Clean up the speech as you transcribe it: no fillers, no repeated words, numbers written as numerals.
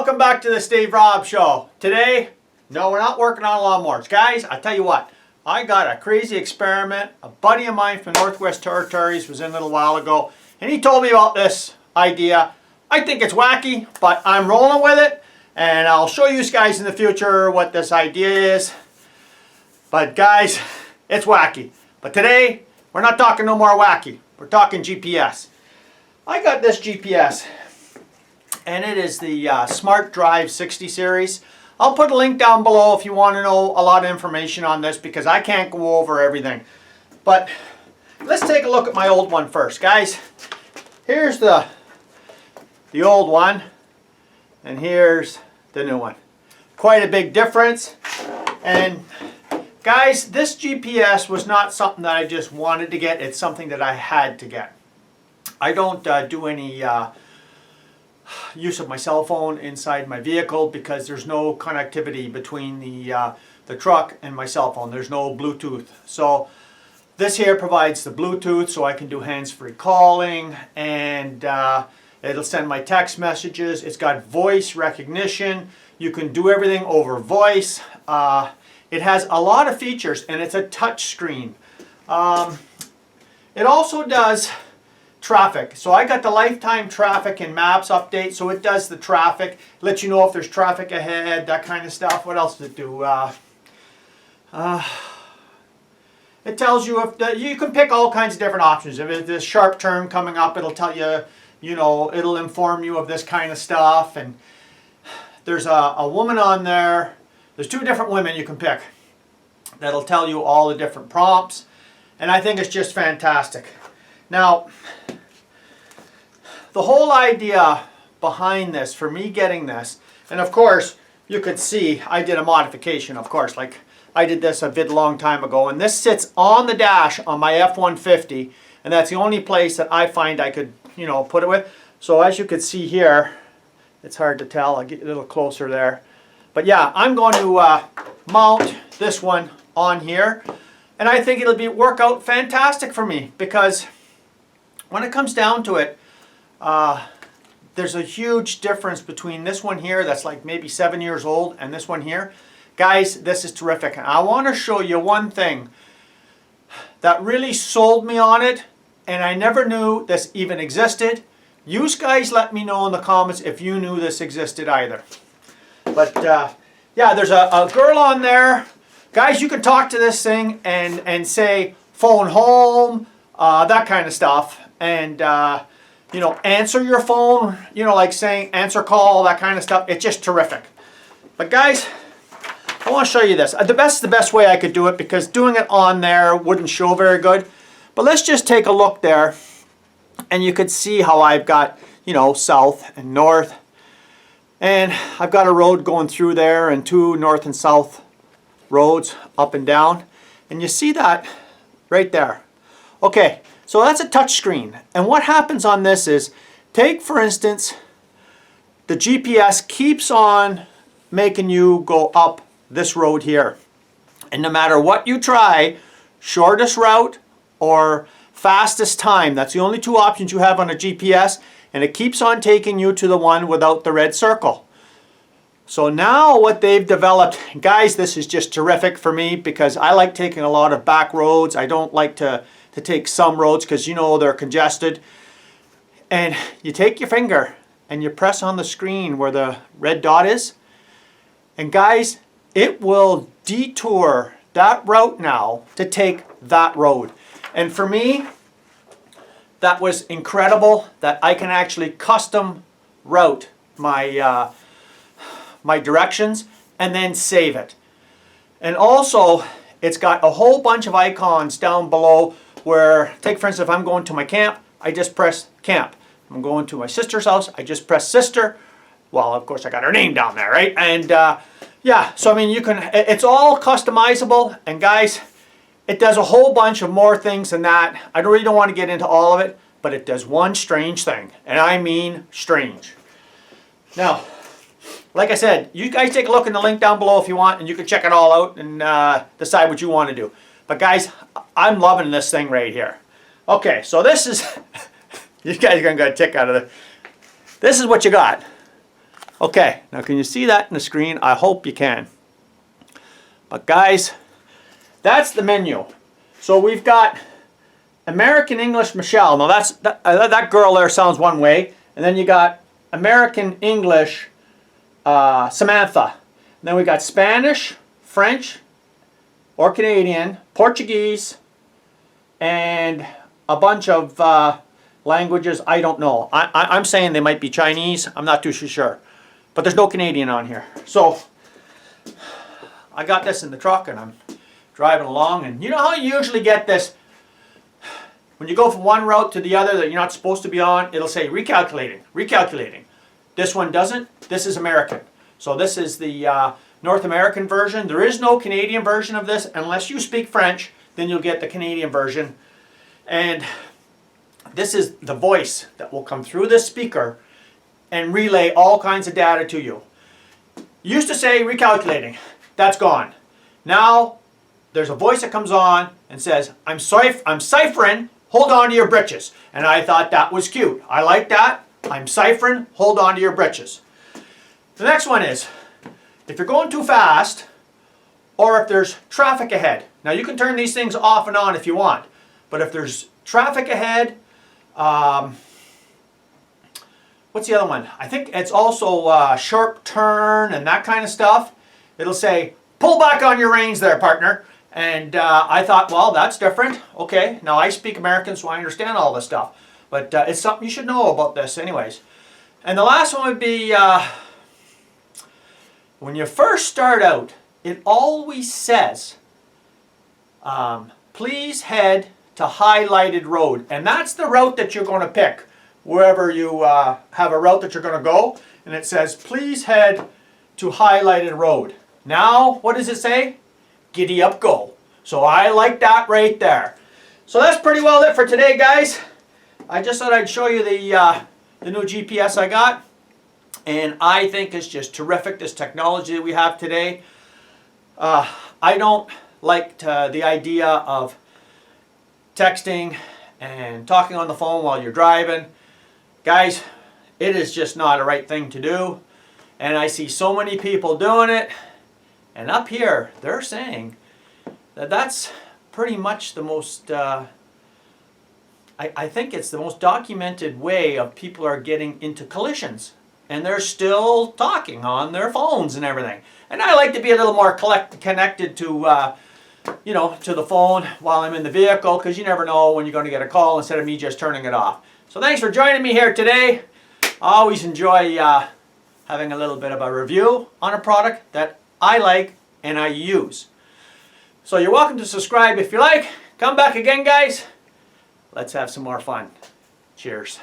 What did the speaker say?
Welcome back to the Steve Robb Show. Today, no, we're not working on lawnmowers. Guys, I tell you what, I got a crazy experiment. A buddy of mine from Northwest Territories was in a little while ago, and he told me about this idea. I think it's wacky, but I'm rolling with it, and I'll show you guys in the future what this idea is. But guys, it's wacky. But today, we're not talking no more wacky. We're talking GPS. I got this GPS, and it is the Smart Drive 60 series. I'll put a link down below if you want to know a lot of information on this, because I can't go over everything. But let's take a look at my old one first, guys. Here's the old one, and here's the new one. Quite a big difference. And guys, this GPS was not something that I just wanted to get. It's something that I had to get. I don't do any use of my cell phone inside my vehicle because there's no connectivity between the truck and my cell phone. There's no Bluetooth. So this here provides the Bluetooth, so I can do hands-free calling, and it'll send my text messages. It's got voice recognition. You can do everything over voice. It has a lot of features, and it's a touch screen. It also does traffic. So I got the lifetime traffic and maps update, so it does the traffic, lets you know if there's traffic ahead, that kind of stuff. What else does it do? It tells you if you can pick all kinds of different options. If it's a sharp turn coming up, it'll tell you, you know, it'll inform you of this kind of stuff. And there's a woman on there. There's two different women you can pick that'll tell you all the different prompts, and I think it's just fantastic. Now, the whole idea behind this, for me getting this, and of course, you could see I did a modification, of course, like I did this a long time ago, and this sits on the dash on my F-150, and that's the only place that I find I could, you know, put it with. So as you can see here, it's hard to tell, I'll get a little closer there. But yeah, I'm going to mount this one on here, and I think it'll work out fantastic for me, because when it comes down to it, there's a huge difference between this one here that's like maybe 7 years old and this one here. Guys, this is terrific. And I want to show you one thing that really sold me on it, and I never knew this even existed. You guys let me know in the comments if you knew this existed either. But yeah, there's a girl on there. Guys, you can talk to this thing and say phone home, that kind of stuff. And, you know, answer your phone, you know, like saying answer call, that kind of stuff. It's just terrific. But guys, I want to show you this. The best way I could do it, because doing it on there wouldn't show very good. But let's just take a look there, and you could see how I've got, you know, south and north. And I've got a road going through there, and two north and south roads up and down. And you see that right there. Okay. So that's a touch screen, and what happens on this is, take for instance, the GPS keeps on making you go up this road here, and no matter what you try, shortest route or fastest time, that's the only two options you have on a GPS, and it keeps on taking you to the one without the red circle. So now what they've developed, guys, this is just terrific for me, because I like taking a lot of back roads. I don't like to take some roads because, you know, they're congested. And you take your finger and you press on the screen where the red dot is, and guys, it will detour that route now to take that road. And for me, that was incredible that I can actually custom route my my directions and then save it. And also, it's got a whole bunch of icons down below where, take for instance, if I'm going to my camp, I just press camp. I'm going to my sister's house, I just press sister. Well, of course I got her name down there, right? And yeah, so I mean, you can, it's all customizable, and guys, it does a whole bunch of more things than that. I really don't want to get into all of it, but it does one strange thing, and I mean strange. Now, like I said, you guys take a look in the link down below if you want, and you can check it all out and decide what you want to do. But guys, I'm loving this thing right here. Okay, so this is, you guys are going to get a tick out of it. This is what you got. Okay, now can you see that in the screen? I hope you can. But guys, that's the menu. So we've got American English Michelle. Now that girl there sounds one way. And then you got American English Samantha. And then we got Spanish, French, or Canadian, Portuguese, and a bunch of languages I don't know. I'm saying they might be Chinese. I'm not too sure. But there's no Canadian on here. So I got this in the truck and I'm driving along. And you know how you usually get this? When you go from one route to the other that you're not supposed to be on, it'll say recalculating, recalculating. This one doesn't. This is American. So this is the North American version. There is no Canadian version of this. Unless you speak French, then you'll get the Canadian version. And this is the voice that will come through this speaker and relay all kinds of data to you. Used to say recalculating. That's gone. Now there's a voice that comes on and says, I'm ciphering, hold on to your britches. And I thought that was cute. I like that. I'm ciphering, hold on to your britches. The next one is, if you're going too fast, or if there's traffic ahead. Now you can turn these things off and on if you want, but if there's traffic ahead, what's the other one? I think it's also sharp turn and that kind of stuff. It'll say, pull back on your reins there, partner. And I thought, well, that's different. Okay, now I speak American, so I understand all this stuff. But it's something you should know about this anyways. And the last one would be, when you first start out, it always says, please head to highlighted road. And that's the route that you're going to pick. Wherever you have a route that you're going to go. And it says, please head to highlighted road. Now, what does it say? Giddy up, go. So I like that right there. So that's pretty well it for today, guys. I just thought I'd show you the new GPS I got. And I think it's just terrific, this technology that we have today. I don't like the idea of texting and talking on the phone while you're driving. Guys, it is just not a right thing to do. And I see so many people doing it. And up here, they're saying that that's pretty much the most, I think it's the most documented way of people are getting into collisions. And they're still talking on their phones and everything. And I like to be a little more connected to, you know, to the phone while I'm in the vehicle, because you never know when you're going to get a call instead of me just turning it off. So thanks for joining me here today. I always enjoy having a little bit of a review on a product that I like and I use. So you're welcome to subscribe if you like. Come back again, guys. Let's have some more fun. Cheers.